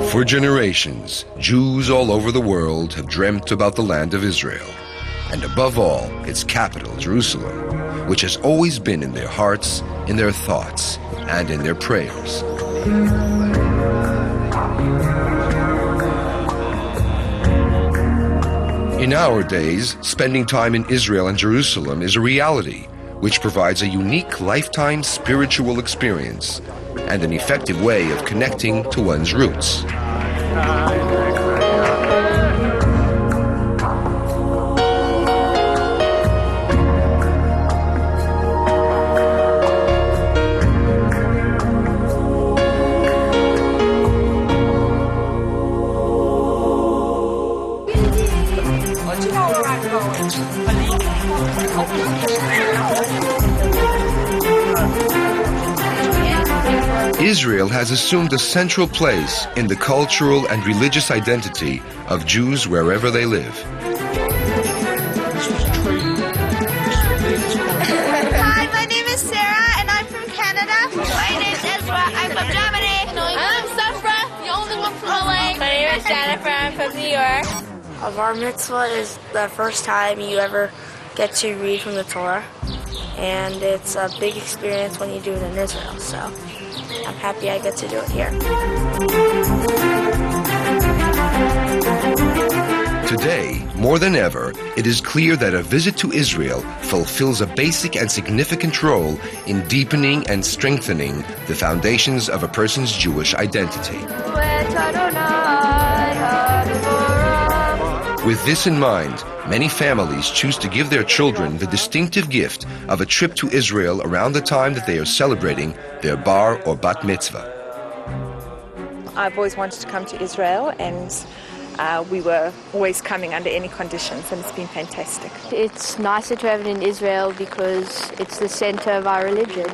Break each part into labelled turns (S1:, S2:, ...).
S1: For generations, Jews all over the world have dreamt about the land of Israel, and above all, its capital, Jerusalem, which has always been in their hearts, in their thoughts, and in their prayers. In our days, spending time in Israel and Jerusalem is a reality, which provides a unique lifetime spiritual experience and an effective way of connecting to one's roots. Israel has assumed a central place in the cultural and religious identity of Jews wherever they live.
S2: Hi, my name is Sarah and I'm from Canada. My name is Ezra, I'm from Germany. I'm Safra, the only one from LA. My name is Jennifer, I'm from New York.
S3: A bar mitzvah is the first time you ever get to read from the Torah, and it's a big experience when you do it in Israel, so I'm happy I get to do it here.
S1: Today, more than ever, it is clear that a visit to Israel fulfills a basic and significant role in deepening and strengthening the foundations of a person's Jewish identity. With this in mind, many families choose to give their children the distinctive gift of a trip to Israel around the time that they are celebrating their bar or bat mitzvah.
S4: I've always wanted to come to Israel, and we were always coming under any conditions, and it's been fantastic.
S5: It's nicer to have it in Israel because it's the center of our religion.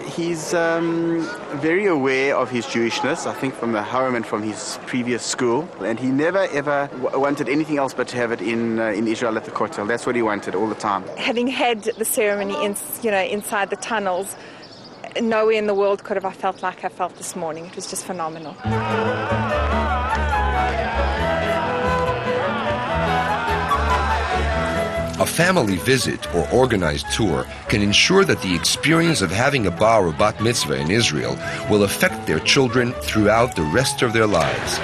S6: He's very aware of his Jewishness, I think from the home and from his previous school. And he never ever wanted anything else but to have it in Israel at the Kotel. That's what he wanted all the time.
S4: Having had the ceremony inside the tunnels, nowhere in the world could have I felt like I felt this morning. It was just phenomenal.
S1: A family visit or organized tour can ensure that the experience of having a bar or bat mitzvah in Israel will affect their children throughout the rest of their lives.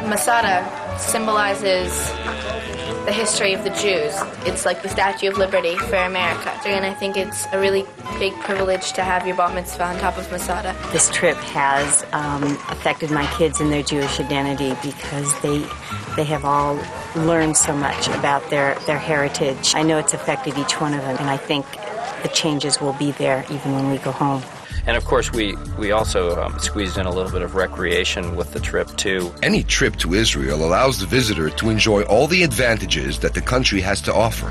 S7: Masada symbolizes the history of the Jews. It's like the Statue of Liberty for America. And I think it's a really big privilege to have your bat mitzvah on top of Masada.
S8: This trip has affected my kids in their Jewish identity because they have all learned so much about their heritage. I know it's affected each one of them, and I think the changes will be there even when we go home.
S9: And of course, we also squeezed in a little bit of recreation with the trip, too.
S1: Any trip to Israel allows the visitor to enjoy all the advantages that the country has to offer.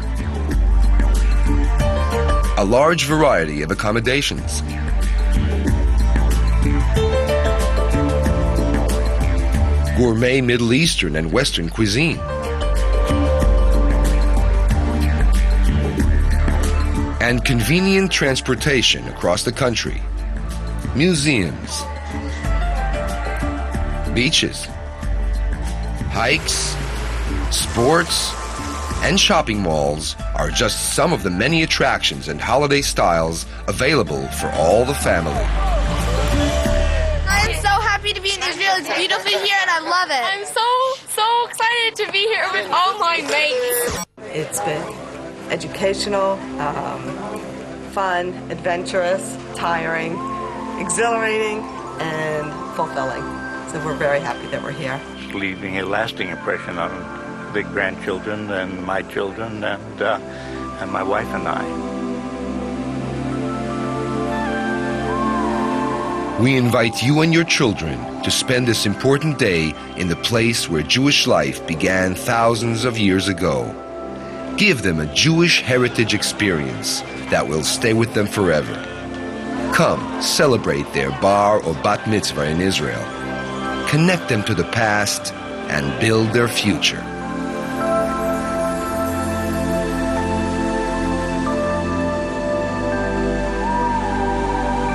S1: A large variety of accommodations. Gourmet Middle Eastern and Western cuisine. And convenient transportation across the country. Museums, beaches, hikes, sports, and shopping malls are just some of the many attractions and holiday styles available for all the family.
S2: I am so happy to be in Israel. It's beautiful here and I love it.
S7: I'm so excited to be here with all my mates.
S10: It's been educational, fun, adventurous, tiring, exhilarating, and fulfilling. So we're very happy that we're here.
S11: Leaving a lasting impression on the grandchildren and my children and my wife and I.
S1: We invite you and your children to spend this important day in the place where Jewish life began thousands of years ago. Give them a Jewish heritage experience that will stay with them forever. Come celebrate their bar or bat mitzvah in Israel connect them to the past, and build their future.